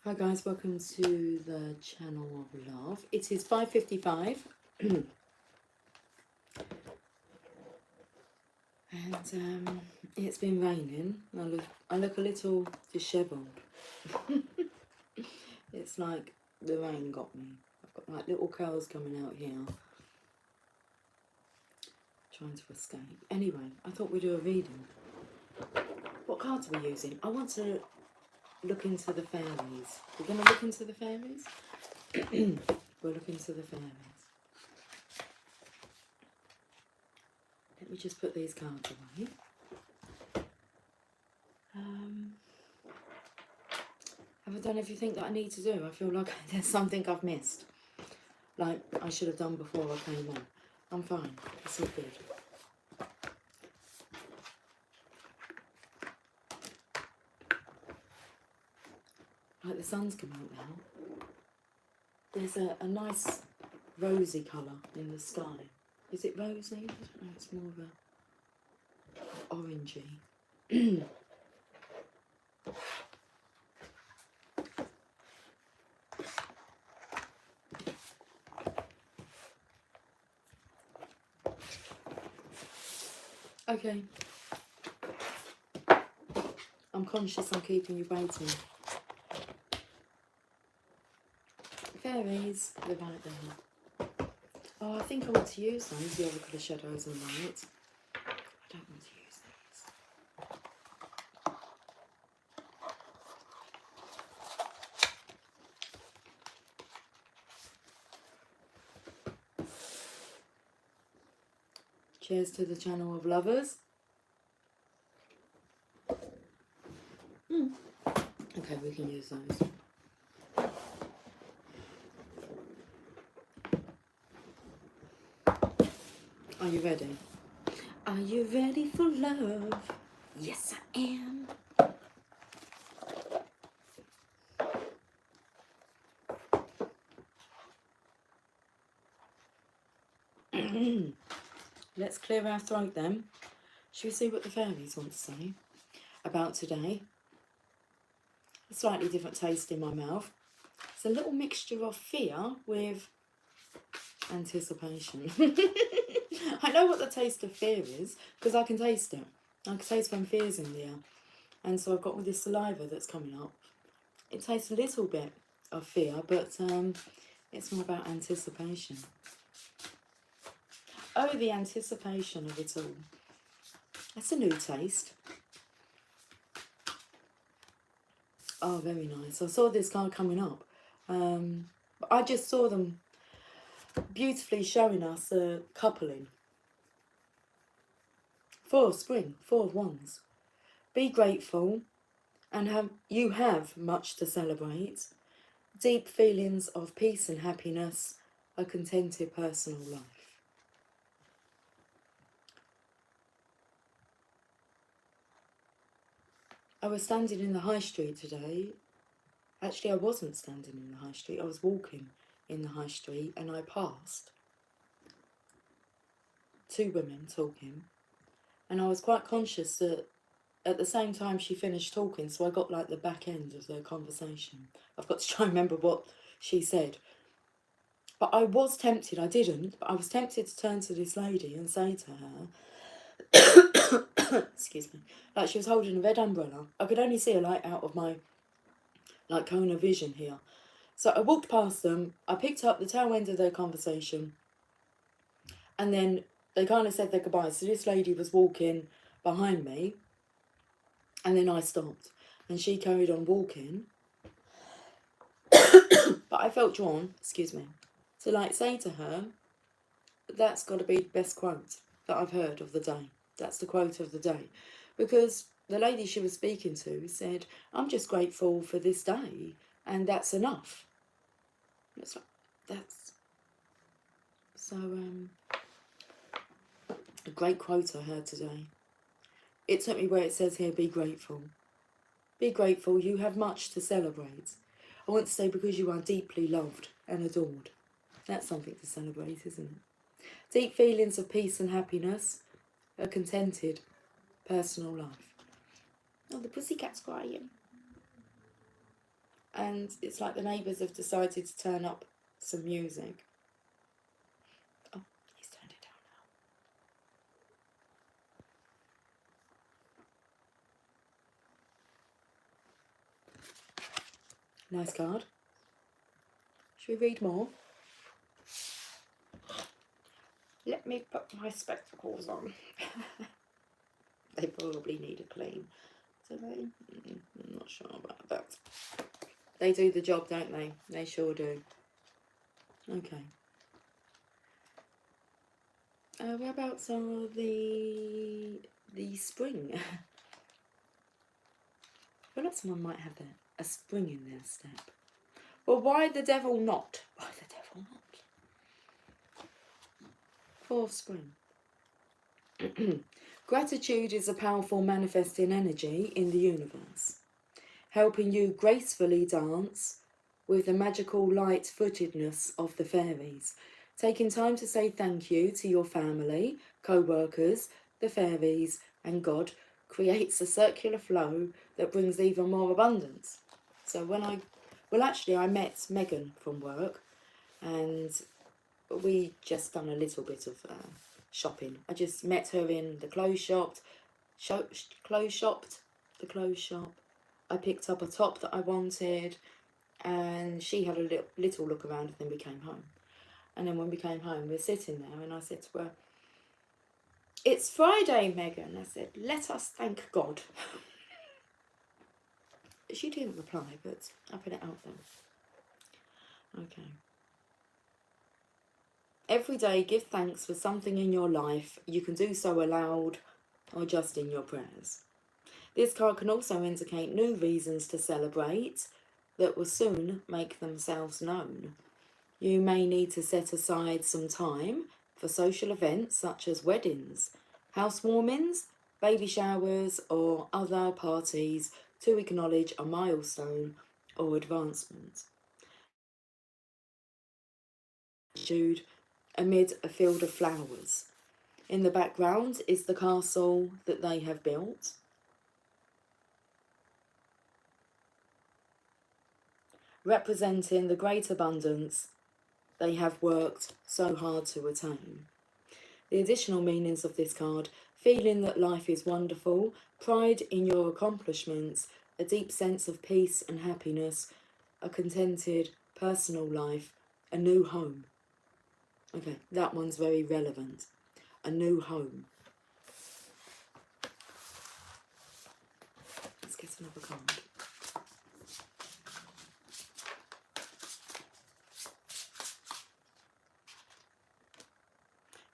Hi guys, welcome to the channel of love. It is 5:55 and it's been raining. I look a little dishevelled. It's like the rain got me. I've got like little curls coming out here, trying to escape. Anyway, I thought we'd do a reading. What cards are we using? I want to look into the fairies. We're going to look into the fairies? We'll look into the fairies. Let me just put these cards away. Have I done everything that I need to do? I feel like there's something I've missed. Like I should have done before I came on. I'm fine. It's all good. Like the sun's come out now. There's a nice rosy colour in the sky. Is it rosy? I don't know, it's more of a orangey. Okay. I'm conscious I'm keeping you waiting. Fairies, they're right there. Oh, I think I want to use those, the other colour shadows and lights. I don't want to use these. Cheers to the channel of lovers. Okay, we can use those. Are you ready? Are you ready for love? Yes, I am. Let's clear our throat then. Shall we see what the fairies want to say about today? A slightly different taste in my mouth. It's a little mixture of fear with anticipation. I know what the taste of fear is because I can taste it. I can taste when fear's in the air. And so I've got all this saliva that's coming up. It tastes a little bit of fear, but it's more about anticipation. Oh, the anticipation of it all. That's a new taste. Oh, very nice. I saw this card coming up. I just saw them beautifully showing us a coupling. Four of spring, four of wands. Be grateful and you have much to celebrate. Deep feelings of peace and happiness, a contented personal life. I was standing in the high street today. Actually, I wasn't standing in the high street. I was walking in the high street and I passed two women talking. And I was quite conscious that at the same time she finished talking, so I got like the back end of their conversation. I've got to try and remember what she said. But I was tempted, I didn't, but I was tempted to turn to this lady and say to her, excuse me, like she was holding a red umbrella. I could only see a light out of my like cone of vision here. So I walked past them, I picked up the tail end of their conversation, and then they kind of said their goodbyes. So this lady was walking behind me, and then I stopped, and she carried on walking. But I felt drawn, excuse me, to like say to her, that's got to be the best quote that I've heard of the day. That's the quote of the day. Because the lady she was speaking to said, I'm just grateful for this day, and that's enough. It's like, that's... So, a great quote I heard today. It took me where it says here, be grateful. Be grateful, you have much to celebrate. I want to say because you are deeply loved and adored. That's something to celebrate, isn't it? Deep feelings of peace and happiness, a contented personal life. Oh, the pussycat's crying. and it's like the neighbours have decided to turn up some music. Oh, he's turned it down now. Nice card. Should we read more? Let me put my spectacles on. They probably need a clean. Do they? I'm not sure about that. They do the job, don't they? They sure do. Okay. Whereabouts are the spring? I feel like someone might have a spring in their step. Well, why the devil not? Why the devil not? 4 of spring. Gratitude is a powerful manifesting energy in the universe, helping you gracefully dance with the magical light-footedness of the fairies. Taking time to say thank you to your family, co-workers, the fairies and God creates a circular flow that brings even more abundance. So when I met Megan from work, and we just done a little bit of shopping. I just met her in the clothes shop. I picked up a top that I wanted, and she had a little look around, and then we came home. And then when we came home, we were sitting there, and I said to her, "It's Friday, Megan." I said, "Let us thank God." She didn't reply, but I put it out there. Okay. Every day, give thanks for something in your life. You can do so aloud or just in your prayers. This card can also indicate new reasons to celebrate that will soon make themselves known. You may need to set aside some time for social events such as weddings, housewarmings, baby showers, or other parties to acknowledge a milestone or advancement. Jude, amid a field of flowers. In the background is the castle that they have built. Representing the great abundance they have worked so hard to attain. The additional meanings of this card: feeling that life is wonderful, pride in your accomplishments, a deep sense of peace and happiness, a contented personal life, a new home. Okay, that one's very relevant. A new home. Let's get another card.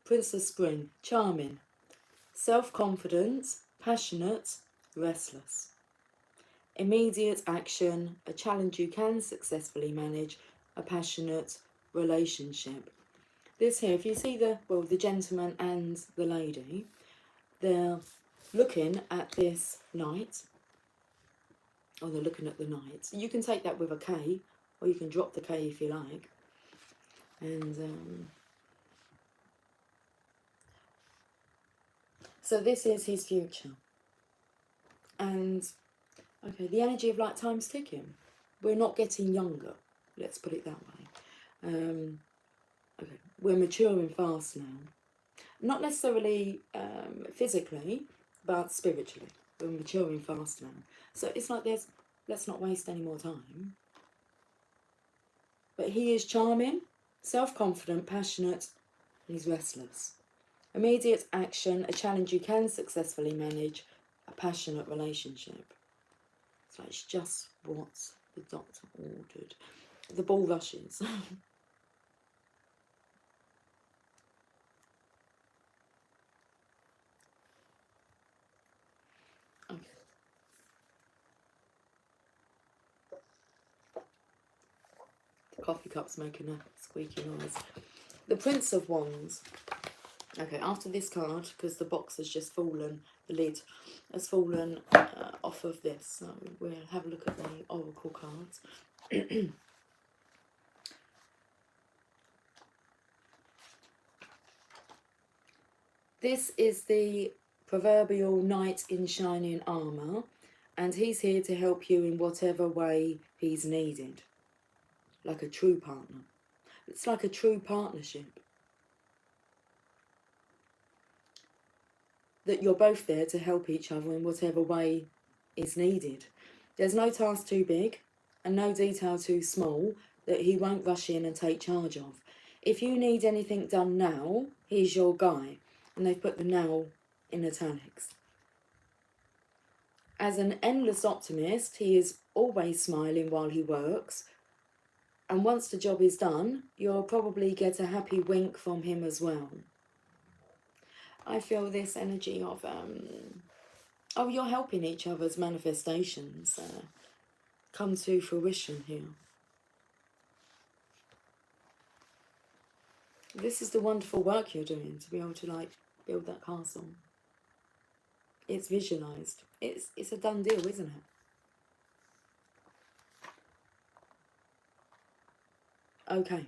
Prince of Spring, charming, self-confident, passionate, restless. Immediate action, a challenge you can successfully manage, a passionate relationship. This here, if you see the gentleman and the lady, they're looking at this knight, or they're looking at the knight. You can take that with a K, or you can drop the K if you like. And so this is his future. And okay, the energy of like time's ticking. We're not getting younger. Let's put it that way. Okay, we're maturing fast now. Not necessarily physically, but spiritually. We're maturing fast now. So it's like let's not waste any more time. But he is charming, self-confident, passionate, and he's restless. Immediate action, a challenge you can successfully manage, a passionate relationship. So it's just what the doctor ordered. The ball rushes. Okay. The coffee cup's making a squeaky noise. The Prince of Wands. Okay, after this card, because the box has just fallen, the lid has fallen off of this, so we'll have a look at the oracle cards. This is the proverbial knight in shining armour, and he's here to help you in whatever way he's needed, like a true partner. It's like a true partnership, that you're both there to help each other in whatever way is needed. There's no task too big and no detail too small that he won't rush in and take charge of. If you need anything done now, he's your guy. And they've put the now in italics. As an endless optimist, he is always smiling while he works. And once the job is done, you'll probably get a happy wink from him as well. I feel this energy of, you're helping each other's manifestations come to fruition here. This is the wonderful work you're doing, to be able to like build that castle. It's visualized. It's a done deal, isn't it? Okay.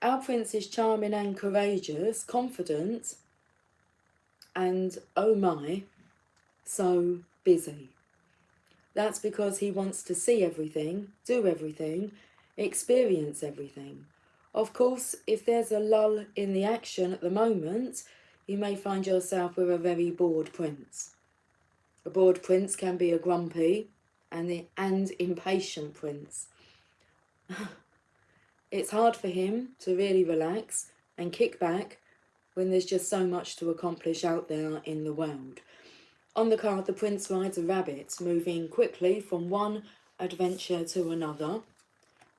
Our prince is charming and courageous, confident, and oh my, so busy. That's because he wants to see everything, do everything, experience everything. Of course, if there's a lull in the action at the moment, you may find yourself with a very bored prince. A bored prince can be a grumpy and impatient prince. It's hard for him to really relax and kick back when there's just so much to accomplish out there in the world. On the card, the prince rides a rabbit, moving quickly from one adventure to another.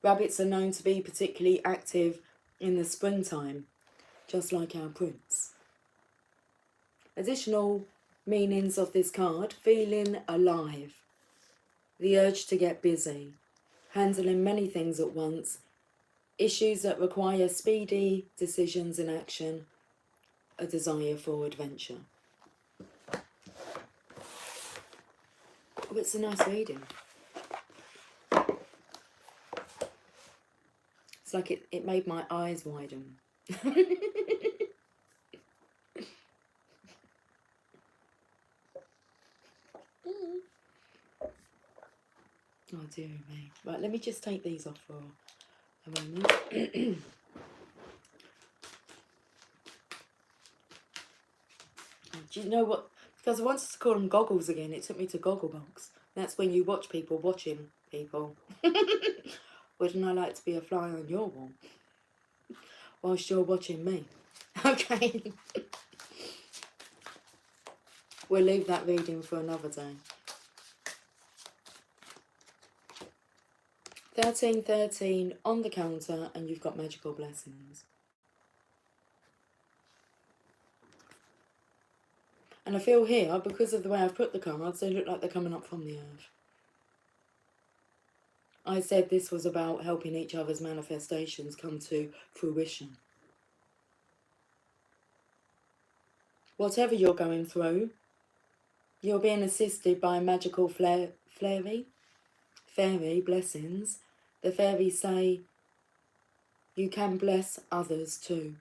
Rabbits are known to be particularly active in the springtime, just like our prince. Additional meanings of this card: feeling alive, the urge to get busy, handling many things at once, issues that require speedy decisions and action, a desire for adventure. Oh, it's a nice reading. It's like it made my eyes widen. Oh dear me. Right, let me just take these off for a moment. Do you know what? Because I wanted to call them goggles again, it took me to Gogglebox. That's when you watch people watching people. Wouldn't I like to be a fly on your wall whilst you're watching me? Okay. We'll leave that reading for another day. 1313 on the counter, and you've got magical blessings. And I feel here, because of the way I've put the cards, they look like they're coming up from the earth. I said this was about helping each other's manifestations come to fruition. Whatever you're going through, you're being assisted by magical fairy blessings. The fairies say you can bless others too.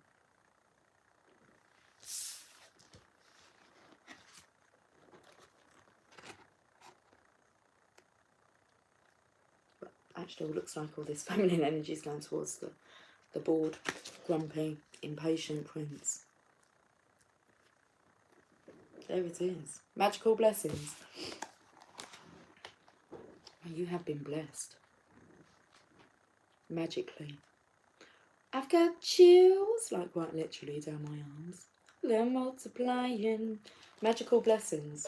But actually, it looks like all this feminine energy is going towards the bored, grumpy, impatient prince. There it is. Magical blessings. You have been blessed. Magically. I've got chills, like quite literally down my arms. They're multiplying. Magical blessings.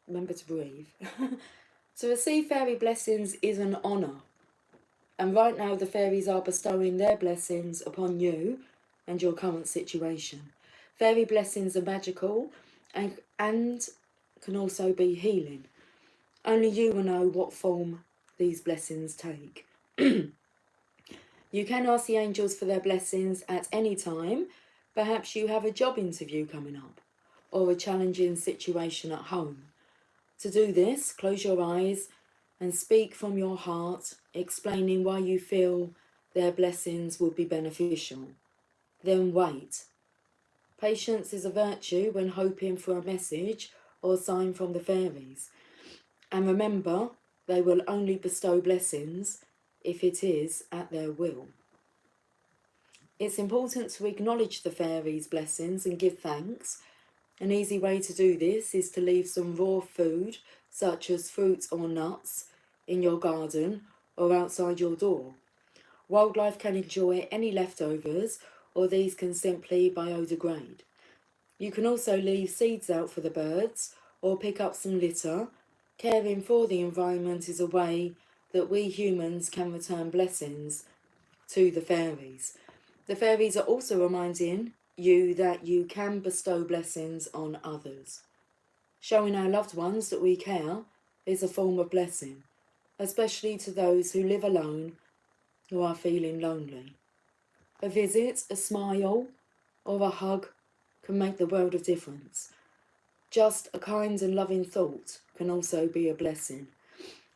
Remember to breathe. To receive fairy blessings is an honour. And right now the fairies are bestowing their blessings upon you and your current situation. Fairy blessings are magical and can also be healing. Only you will know what form these blessings take. You can ask the angels for their blessings at any time. Perhaps you have a job interview coming up or a challenging situation at home. To do this, close your eyes and speak from your heart, explaining why you feel their blessings will be beneficial. then wait. Patience is a virtue when hoping for a message or sign from the fairies. And remember, they will only bestow blessings if it is at their will. It's important to acknowledge the fairies' blessings and give thanks. An easy way to do this is to leave some raw food, such as fruits or nuts, in your garden or outside your door. Wildlife can enjoy any leftovers, or these can simply biodegrade. You can also leave seeds out for the birds or pick up some litter. Caring for the environment is a way that we humans can return blessings to the fairies. The fairies are also reminding you that you can bestow blessings on others. Showing our loved ones that we care is a form of blessing, especially to those who live alone who are feeling lonely. A visit, a smile, or a hug can make the world of difference. Just a kind and loving thought can also be a blessing.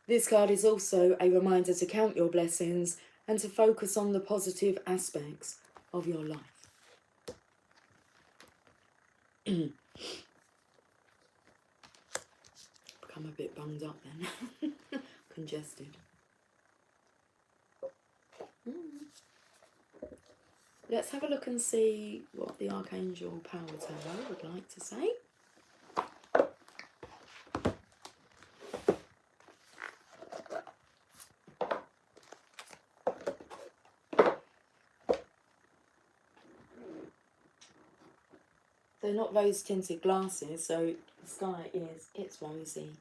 This card is also a reminder to count your blessings and to focus on the positive aspects of your life. Become a bit bummed up then. Congested. Let's have a look and see what the Archangel Power Tarot would like to say. They're not rose-tinted glasses, so the sky it's rosy.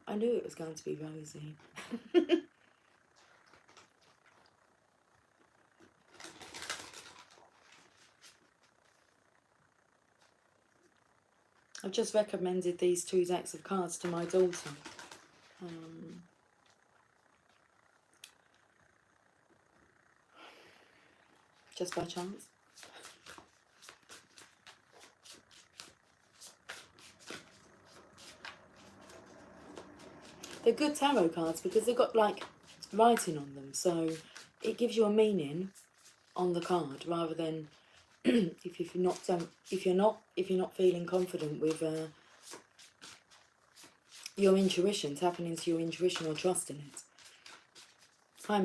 I knew it was going to be rosy. I've just recommended these 2 decks of cards to my daughter. Just by chance. They're good tarot cards because they've got like writing on them, so it gives you a meaning on the card rather than if you're not feeling confident with your intuition, tapping into your intuition or trusting it. Hi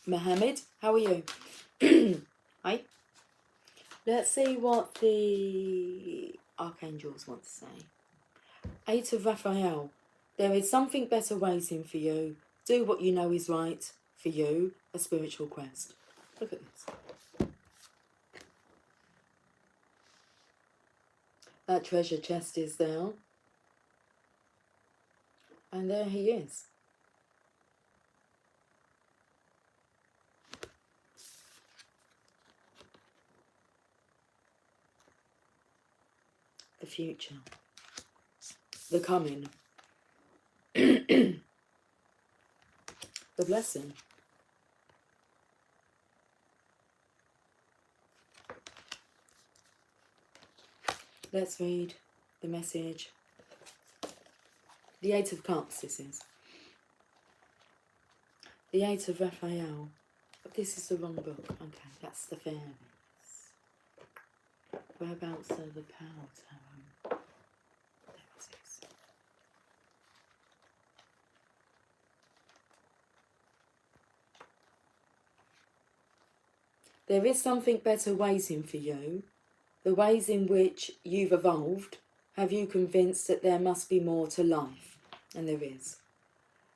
Mohammed, how are you? Hi. Let's see what the Archangels want to say. 8 of Raphael. There is something better waiting for you. Do what you know is right for you. A spiritual quest. Look at this. That treasure chest is there. And there he is. The future. The coming. The blessing. Let's read the message. The 8 of Cups, this is. The 8 of Raphael. But this is the wrong book. Okay, that's the fairies. Whereabouts are the Power Tarot? There it is. There is something better waiting for you. The ways in which you've evolved have you convinced that there must be more to life, and there is.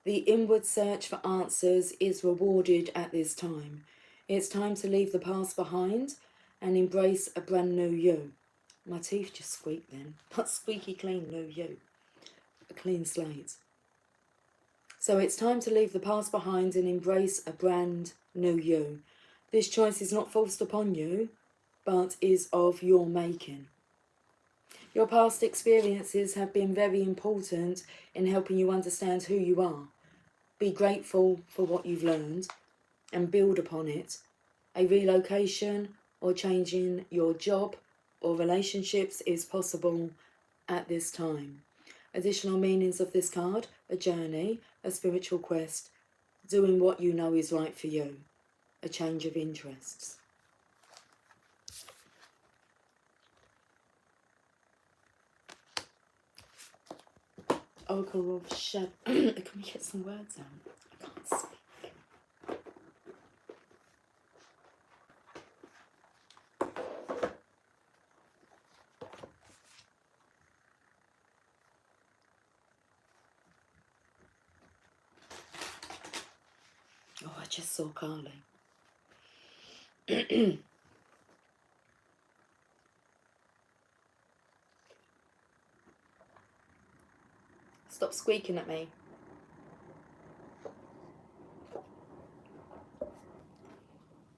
The inward search for answers is rewarded at this time. It's time to leave the past behind and embrace a brand new you. My teeth just squeaked then, but squeaky clean new you. A clean slate. So it's time to leave the past behind and embrace a brand new you. This choice is not forced upon you, but is of your making. Your past experiences have been very important in helping you understand who you are. Be grateful for what you've learned and build upon it. A relocation or changing your job or relationships is possible at this time. Additional meanings of this card: a journey, a spiritual quest, doing what you know is right for you, a change of interests. Ochre of shadow. Can we get some words out? I can't speak. Oh, I just saw Carly. Stop squeaking at me.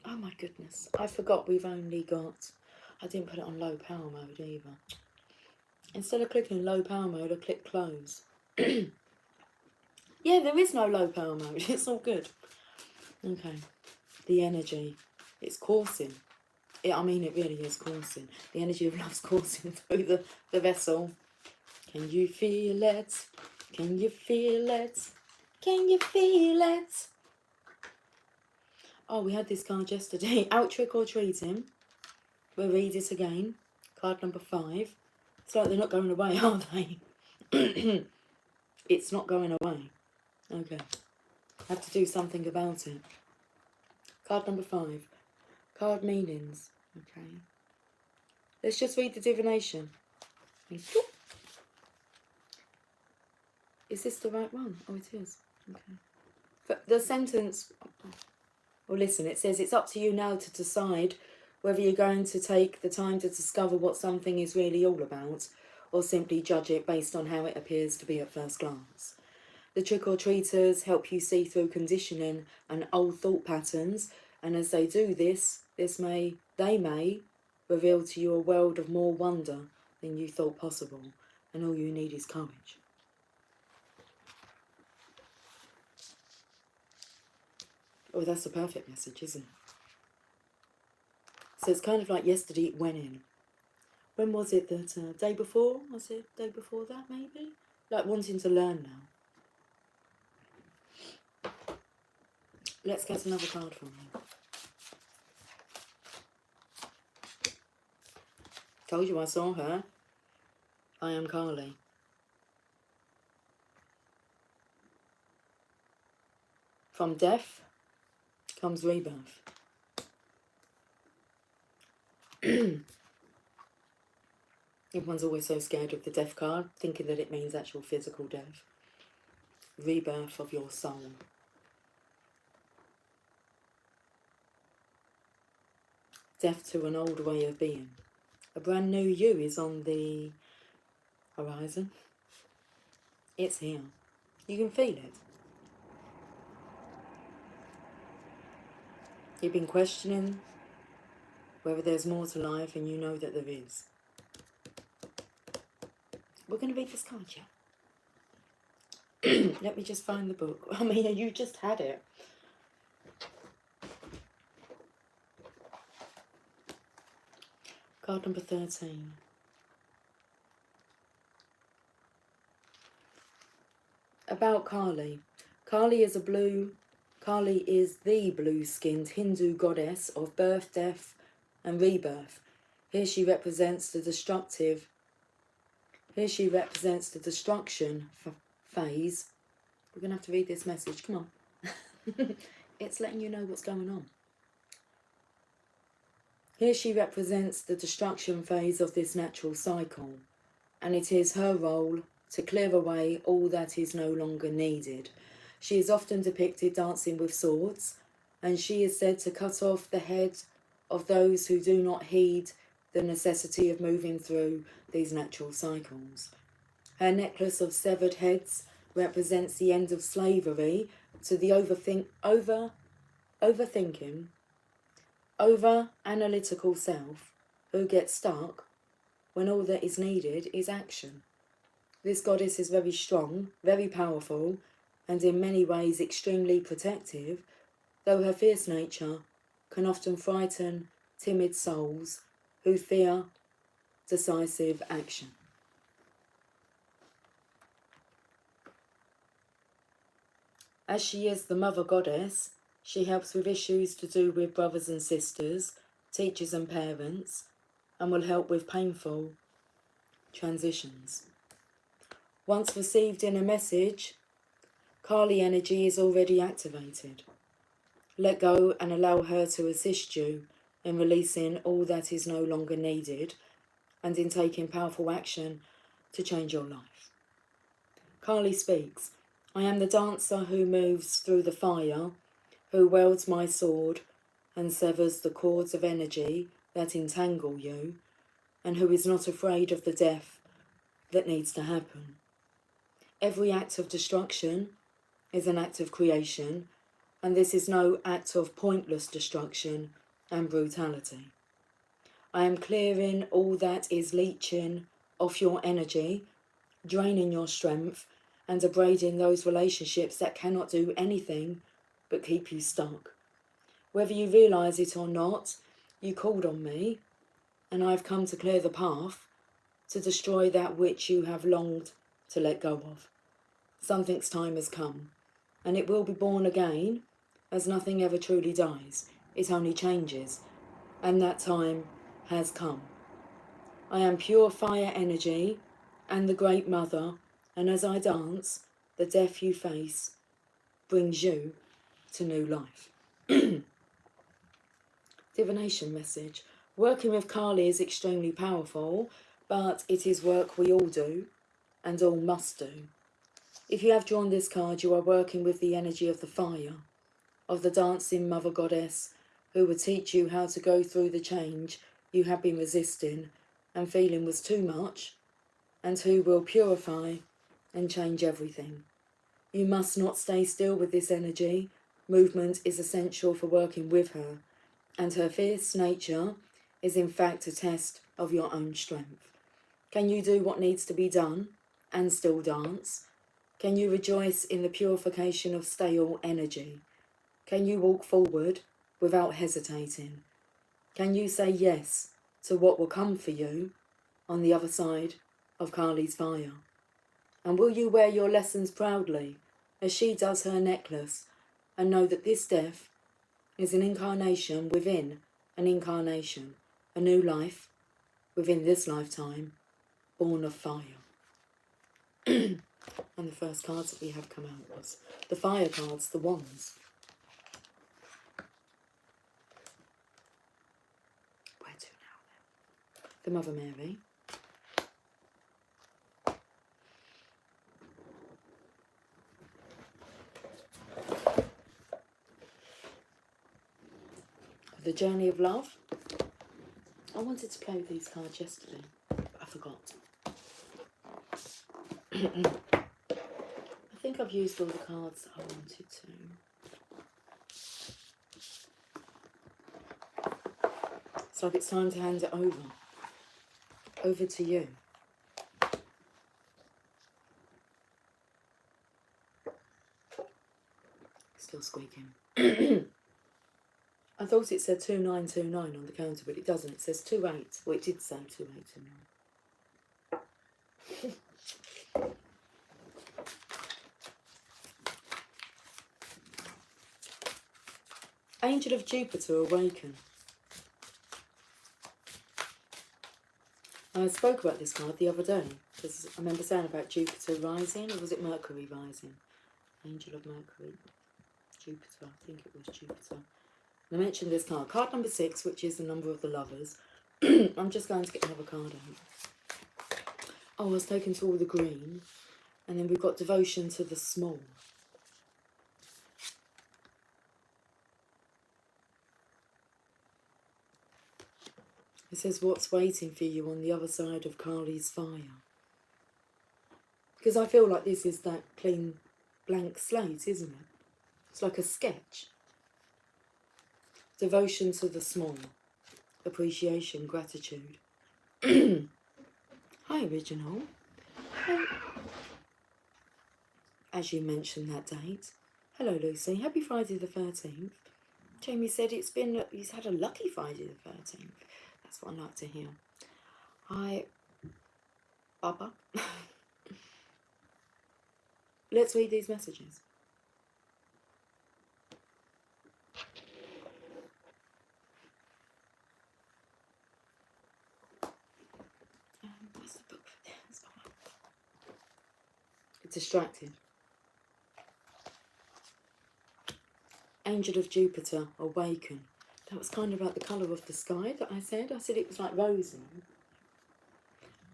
Oh my goodness. I forgot we've only got... I didn't put it on low power mode either. Instead of clicking low power mode, I click close. Yeah, there is no low power mode. It's all good. Okay. The energy. It's coursing. I mean, it really is coursing. The energy of love's coursing through the vessel. Can you feel it? Can you feel it? Can you feel it? Oh, we had this card yesterday. Out trick or treating. We'll read it again. Card number 5. It's like they're not going away, are they? It's not going away. Okay. I have to do something about it. Card number 5. Card meanings. Okay. Let's just read the divination. Is this the right one? Oh, it is. Okay. But the sentence... Well, listen, it says it's up to you now to decide whether you're going to take the time to discover what something is really all about, or simply judge it based on how it appears to be at first glance. The trick-or-treaters help you see through conditioning and old thought patterns, and as they do this, they may reveal to you a world of more wonder than you thought possible, and all you need is courage. Oh, that's a perfect message, isn't it? So it's kind of like yesterday it went in. When was it that, day before? Was it day before that, maybe? Like wanting to learn now. Let's get another card from you. Told you I saw her. I am Carly. From death comes rebirth. Everyone's always so scared of the death card, thinking that it means actual physical death. Rebirth of your soul. Death to an old way of being. A brand new you is on the horizon. It's here. You can feel it. You've been questioning whether there's more to life, and you know that there is. We're going to read this card, yeah? Let me just find the book. I mean, you just had it. Card number 13. About Kali. Kali is the blue-skinned Hindu goddess of birth, death, and rebirth. Here she represents the destruction phase. We're going to have to read this message. Come on. It's letting you know what's going on. Here she represents the destruction phase of this natural cycle, and it is her role to clear away all that is no longer needed. She is often depicted dancing with swords, and she is said to cut off the head of those who do not heed the necessity of moving through these natural cycles. Her necklace of severed heads represents the end of slavery to the overthinking, over-analytical self who gets stuck when all that is needed is action. This goddess is very strong, very powerful, and in many ways extremely protective, though her fierce nature can often frighten timid souls who fear decisive action. As she is the mother goddess, she helps with issues to do with brothers and sisters, teachers and parents, and will help with painful transitions. Once received in a message, Kali energy is already activated. Let go and allow her to assist you in releasing all that is no longer needed and in taking powerful action to change your life. Kali speaks, I am the dancer who moves through the fire, who wields my sword and severs the cords of energy that entangle you, and who is not afraid of the death that needs to happen. Every act of destruction is an act of creation, and this is no act of pointless destruction and brutality. I am clearing all that is leeching off your energy, draining your strength, and abrading those relationships that cannot do anything but keep you stuck. Whether you realise it or not, you called on me, and I have come to clear the path to destroy that which you have longed to let go of. Something's time has come, and it will be born again, as nothing ever truly dies. It only changes, and that time has come. I am pure fire energy and the Great Mother, and as I dance, the death you face brings you to new life. Divination message. Working with Kali is extremely powerful, but it is work we all do and all must do. If you have drawn this card, you are working with the energy of the fire, of the dancing Mother Goddess, who will teach you how to go through the change you have been resisting and feeling was too much, and who will purify and change everything. You must not stay still with this energy. Movement is essential for working with her, and her fierce nature is in fact a test of your own strength. Can you do what needs to be done and still dance? Can you rejoice in the purification of stale energy? Can you walk forward without hesitating? Can you say yes to what will come for you on the other side of Kali's fire? And will you wear your lessons proudly as she does her necklace and know that this death is an incarnation within an incarnation, a new life within this lifetime, born of fire? And the first cards that we have come out was the fire cards, the wands. Where to now? The Mother Mary. The Journey of Love. I wanted to play with these cards yesterday, but I forgot. I think I've used all the cards that I wanted to. It's like it's time to hand it over. Over to you. Still squeaking. I thought it said 2929 on the counter, but it doesn't. It says 28. Well, it did say 2829. Angel of Jupiter, awaken. I spoke about this card the other day, because I remember saying about Jupiter rising, or was it Mercury rising? Angel of Mercury. Jupiter, I think it was Jupiter. And I mentioned this card. Card number 6, which is the number of the lovers. I'm just going to get another card out. Oh, I was taken to all the green. And then we've got Devotion to the Small. It says, what's waiting for you on the other side of Kali's fire? Because I feel like this is that clean, blank slate, isn't it? It's like a sketch. Devotion to the small. Appreciation, gratitude. Hi, Original. As you mentioned that date. Hello, Lucy. Happy Friday the 13th. Jamie said he's had a lucky Friday the 13th. That's what I like to hear. Hi, Baba. Let's read these messages. What's the book for this? distracted. Angel of Jupiter, awaken. That was kind of like the colour of the sky that I said. I said it was like rosy.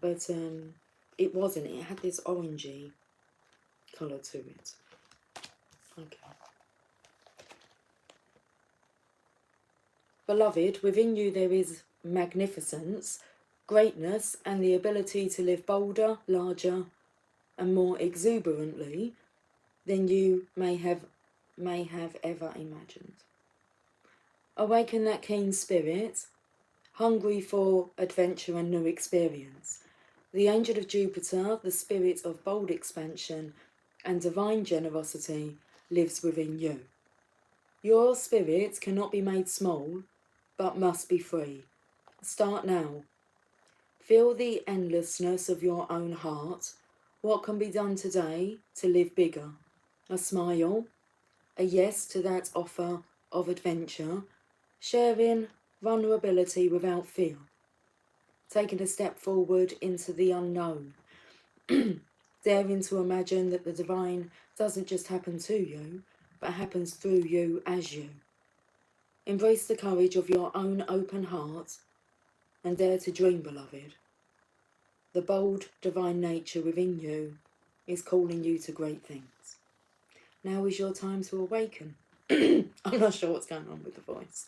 But it wasn't. It had this orangey colour to it. Okay. Beloved, within you there is magnificence, greatness, and the ability to live bolder, larger, and more exuberantly than you may have ever imagined. Awaken that keen spirit, hungry for adventure and new experience. The angel of Jupiter, the spirit of bold expansion and divine generosity, lives within you. Your spirit cannot be made small, but must be free. Start now. Feel the endlessness of your own heart. What can be done today to live bigger? A smile, a yes to that offer of adventure, sharing vulnerability without fear, taking a step forward into the unknown, daring to imagine that the divine doesn't just happen to you, but happens through you as you. Embrace the courage of your own open heart and dare to dream, beloved. The bold divine nature within you is calling you to great things. Now is your time to awaken. I'm not sure what's going on with the voice.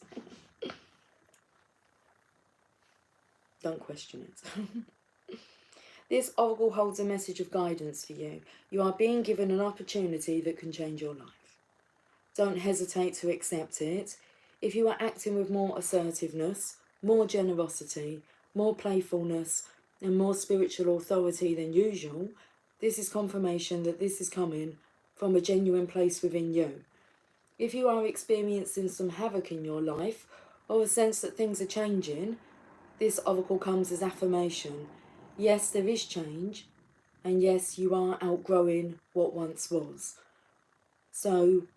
Don't question it. This oracle holds a message of guidance for you. You are being given an opportunity that can change your life. Don't hesitate to accept it. If you are acting with more assertiveness, more generosity, more playfulness, and more spiritual authority than usual, this is confirmation that this is coming from a genuine place within you. If you are experiencing some havoc in your life, or a sense that things are changing, this oracle comes as affirmation. Yes, there is change, and yes, you are outgrowing what once was. So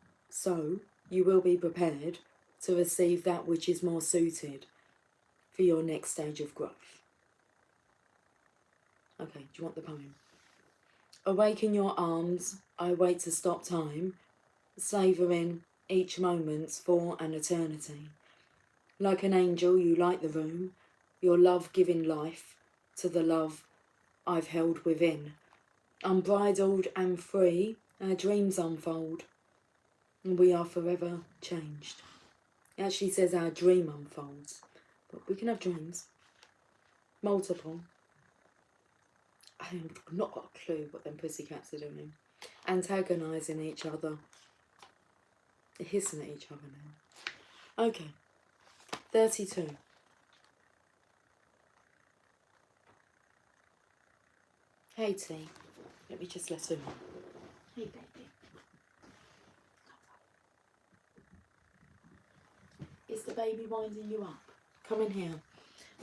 you will be prepared to receive that which is more suited for your next stage of growth. Okay, do you want the poem? Awaken your arms, I wait to stop time, savouring each moment for an eternity. Like an angel, you light the room, your love giving life to the love I've held within. Unbridled and free, our dreams unfold, and we are forever changed. It actually says our dream unfolds, but we can have dreams. Multiple. I have not got a clue what them pussycats are doing. Antagonising each other. They're hissing at each other now. Okay. 32. Hey T. Let me just let him on. Hey baby. Is the baby winding you up? Come in here.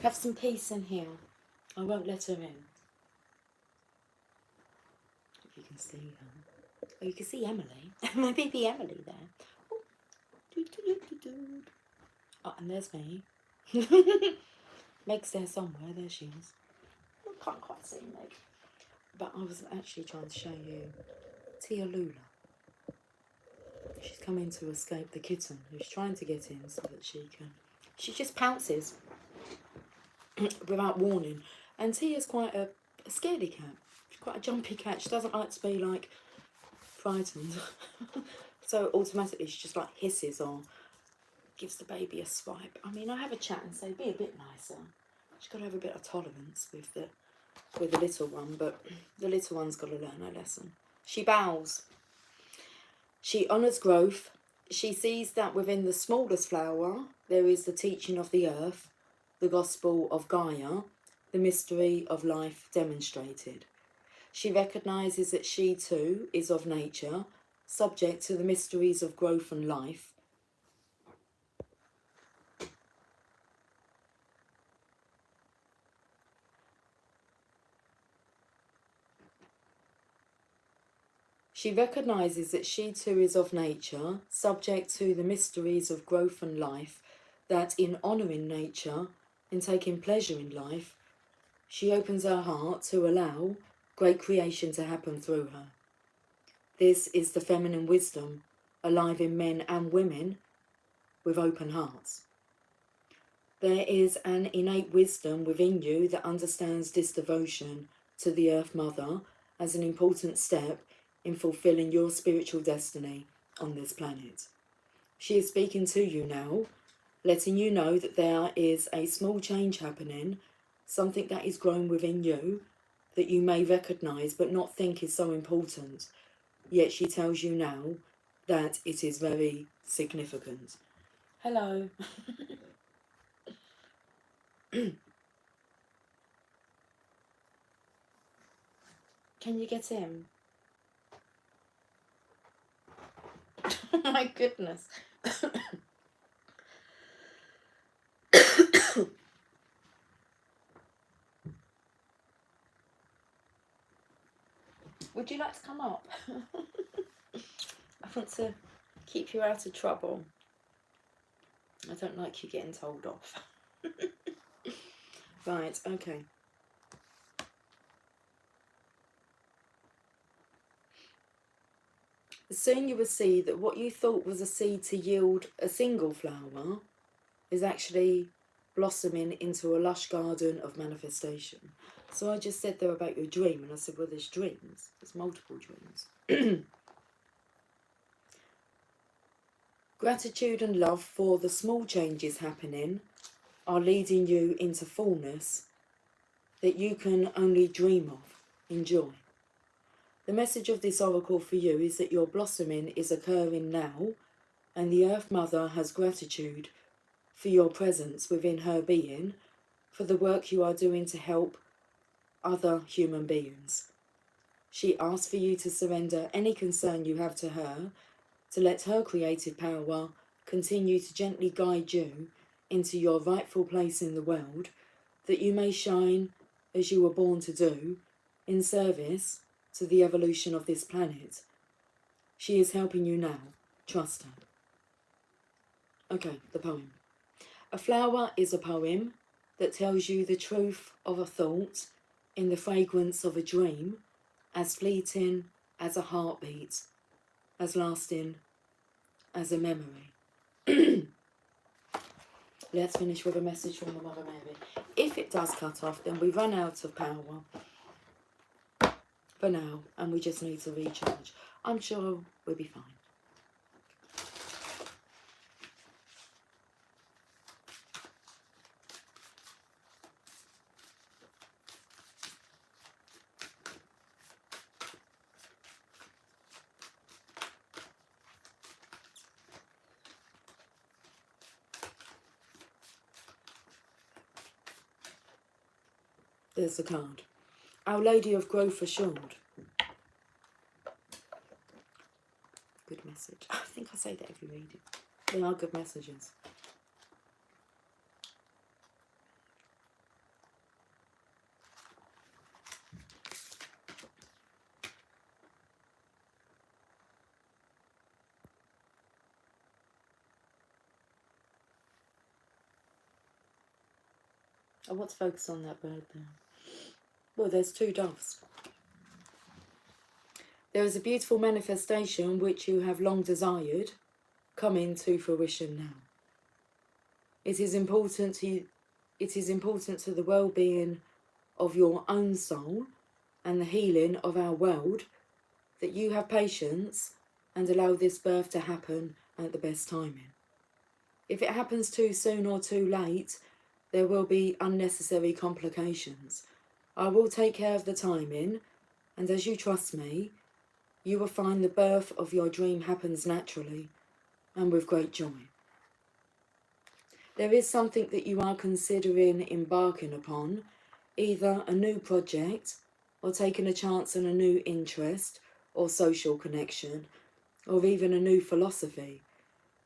Have some peace in here. I won't let her in. If you can see her. Oh, you can see Emily. My baby Emily there. Oh, oh, and there's me. Meg's there somewhere. There she is. I can't quite see Meg. But I was actually trying to show you Tia Lula. She's coming to escape the kitten who's trying to get in so that she can... She just pounces without warning. And Tia's quite a scaredy cat. She's quite a jumpy cat. She doesn't like to be, like, frightened. So automatically she just, like, hisses or gives the baby a swipe. I mean, I have a chat and say, be a bit nicer. She's got to have a bit of tolerance with the little one, but the little one's got to learn her lesson. She bows. She honours growth. She sees that within the smallest flower there is the teaching of the earth, the gospel of Gaia, the mystery of life demonstrated. She recognises that she too is of nature, subject to the mysteries of growth and life. She recognises that she too is of nature, subject to the mysteries of growth and life, that in honouring nature, in taking pleasure in life, she opens her heart to allow great creation to happen through her. This is the feminine wisdom alive in men and women with open hearts. There is an innate wisdom within you that understands this devotion to the Earth Mother as an important step in fulfilling your spiritual destiny on this planet. She is speaking to you now, letting you know that there is a small change happening, something that is growing within you that you may recognise but not think is so important. Yet she tells you now that it is very significant. Hello. Can you get in? Oh my goodness. Would you like to come up? I want to keep you out of trouble. I don't like you getting told off. Right, okay. Soon you will see that what you thought was a seed to yield a single flower is actually blossoming into a lush garden of manifestation. So I just said there about your dream, and I said, well, there's dreams. There's multiple dreams. Gratitude and love for the small changes happening are leading you into fullness that you can only dream of. Enjoy. The message of this oracle for you is that your blossoming is occurring now, and the Earth Mother has gratitude for your presence within her being, for the work you are doing to help other human beings. She asks for you to surrender any concern you have to her, to let her creative power continue to gently guide you into your rightful place in the world, that you may shine as you were born to do, in service to the evolution of this planet. She is helping you now. Trust her. Okay, the poem. A flower is a poem that tells you the truth of a thought in the fragrance of a dream, as fleeting as a heartbeat, as lasting as a memory. Let's finish with a message from the Mother Mary. If it does cut off, then we run out of power for now, and we just need to recharge. I'm sure we'll be fine. There's the card. Our Lady of Growth Assured. Good message. I think I say that every reading. They are good messages. I want to focus on that bird there. Well, there's two doves. There is a beautiful manifestation which you have long desired coming to fruition now. It is important to the well-being of your own soul and the healing of our world that you have patience and allow this birth to happen at the best timing. If it happens too soon or too late, there will be unnecessary complications. I will take care of the timing, and as you trust me, you will find the birth of your dream happens naturally and with great joy. There is something that you are considering embarking upon, either a new project or taking a chance on a new interest or social connection, or even a new philosophy.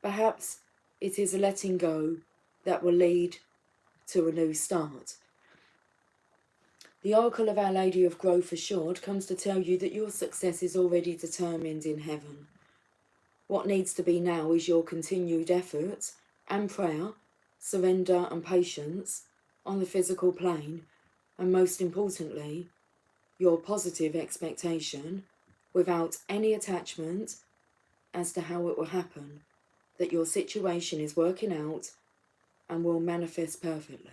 Perhaps it is a letting go that will lead to a new start. The Oracle of Our Lady of Growth Assured comes to tell you that your success is already determined in heaven. What needs to be now is your continued effort and prayer, surrender and patience on the physical plane, and most importantly, your positive expectation, without any attachment as to how it will happen, that your situation is working out and will manifest perfectly.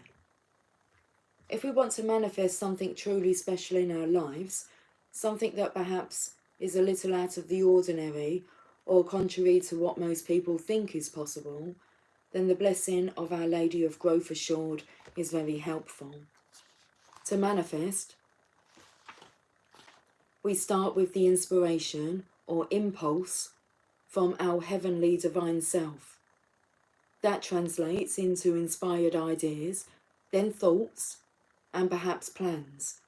If we want to manifest something truly special in our lives, something that perhaps is a little out of the ordinary or contrary to what most people think is possible, then the blessing of Our Lady of Growth Assured is very helpful. To manifest, we start with the inspiration or impulse from our heavenly divine self. That translates into inspired ideas, then thoughts, and perhaps plans.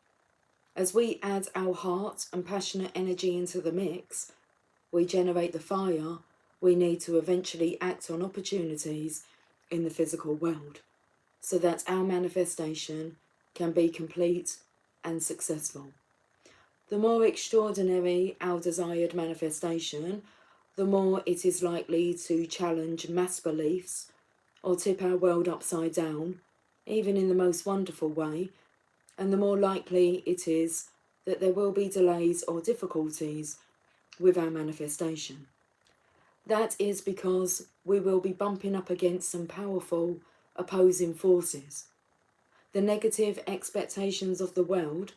As we add our heart and passionate energy into the mix, we generate the fire we need to eventually act on opportunities in the physical world, so that our manifestation can be complete and successful. The more extraordinary our desired manifestation, the more it is likely to challenge mass beliefs or tip our world upside down, even in the most wonderful way, and the more likely it is that there will be delays or difficulties with our manifestation. That is because we will be bumping up against some powerful opposing forces. The negative expectations of the world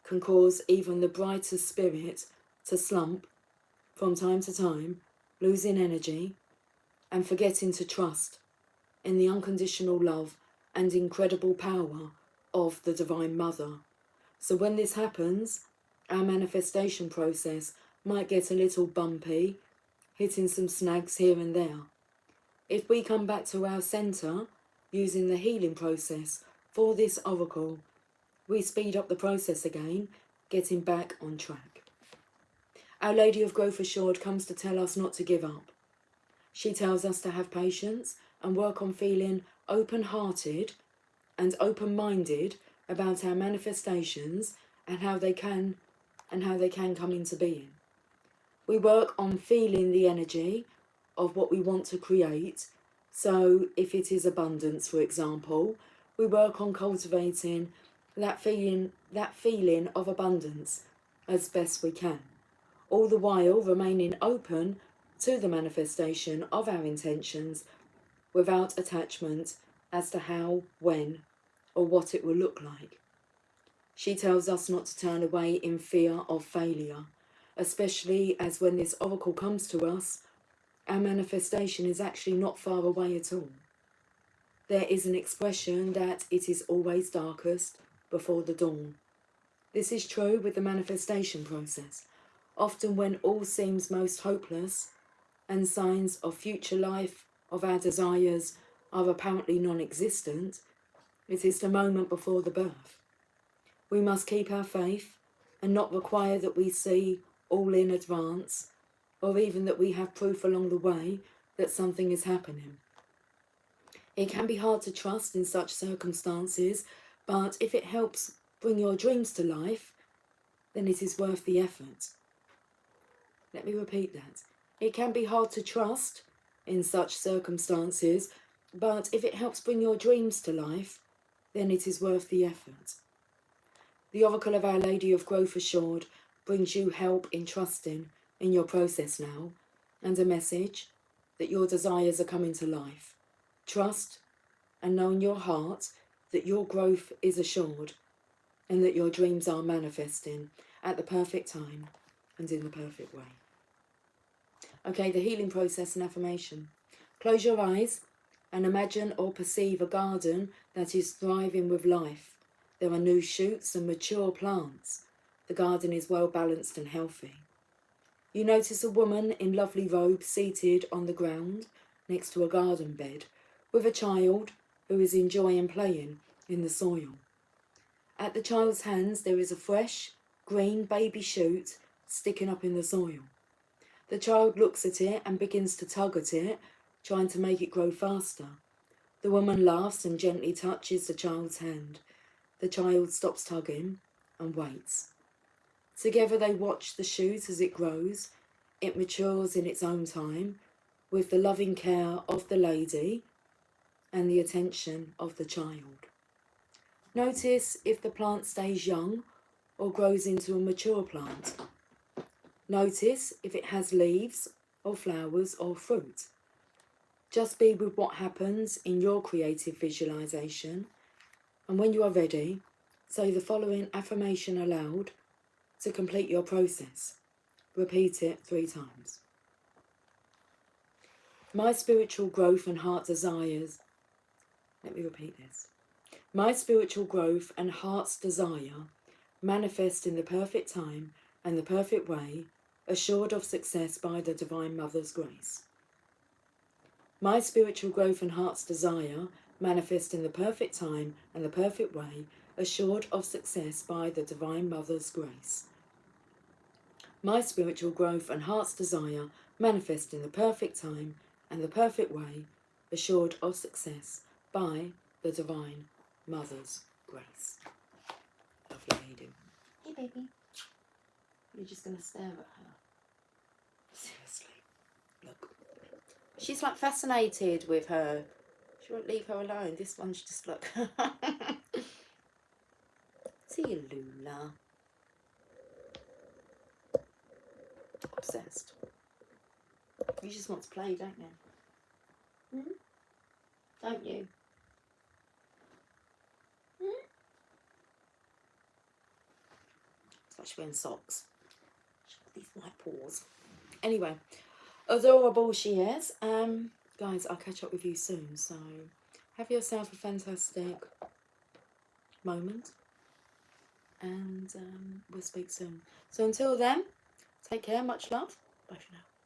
can cause even the brightest spirit to slump from time to time, losing energy and forgetting to trust in the unconditional love and incredible power of the Divine Mother. So when this happens, our manifestation process might get a little bumpy, hitting some snags here and there. If we come back to our centre, using the healing process for this oracle, we speed up the process again, getting back on track. Our Lady of Growth Assured comes to tell us not to give up. She tells us to have patience and work on feeling open-hearted and open-minded about our manifestations and how they can come into being. We work on feeling the energy of what we want to create. So if it is abundance, for example, we work on cultivating that feeling of abundance as best we can, all the while remaining open to the manifestation of our intentions without attachment as to how, when, or what it will look like. She tells us not to turn away in fear of failure, especially as when this oracle comes to us, our manifestation is actually not far away at all. There is an expression that it is always darkest before the dawn. This is true with the manifestation process. Often when all seems most hopeless and signs of future life, of our desires, are apparently non-existent, it is the moment before the birth. We must keep our faith and not require that we see all in advance, or even that we have proof along the way that something is happening. It can be hard to trust in such circumstances, but if it helps bring your dreams to life, then it is worth the effort. Let me repeat that. It can be hard to trust in such circumstances, but if it helps bring your dreams to life, then it is worth the effort. The Oracle of Our Lady of Growth Assured brings you help in trusting in your process now, and a message that your desires are coming to life. Trust and know in your heart that your growth is assured and that your dreams are manifesting at the perfect time and in the perfect way. Okay, the healing process and affirmation. Close your eyes and imagine or perceive a garden that is thriving with life. There are new shoots and mature plants. The garden is well balanced and healthy. You notice a woman in lovely robes seated on the ground next to a garden bed with a child who is enjoying playing in the soil. At the child's hands there is a fresh, green baby shoot sticking up in the soil. The child looks at it and begins to tug at it, trying to make it grow faster. The woman laughs and gently touches the child's hand. The child stops tugging and waits. Together they watch the shoot as it grows. It matures in its own time, with the loving care of the lady and the attention of the child. Notice if the plant stays young or grows into a mature plant. Notice if it has leaves or flowers or fruit. Just be with what happens in your creative visualization, and when you are ready, say the following affirmation aloud to complete your process. Repeat it 3 times. My spiritual growth and heart desires. Let me repeat this. My spiritual growth and heart's desire manifest in the perfect time and the perfect way, assured of success by the Divine Mother's grace. My spiritual growth and heart's desire manifest in the perfect time and the perfect way, assured of success by the Divine Mother's grace. My spiritual growth and heart's desire manifest in the perfect time and the perfect way, assured of success by the Divine Mother's grace. Lovely lady. Hey baby. You're just going to stare at her. Seriously. Look. She's like fascinated with her. She won't leave her alone. This one's just like... See you, Lula. Obsessed. You just want to play, don't you? Hmm? Don't you? Hmm? It's like she's wearing socks. She's got these white paws. Anyway, adorable she is. Guys, I'll catch up with you soon. So, have yourself a fantastic moment. And we'll speak soon. So until then, take care. Much love. Bye for now.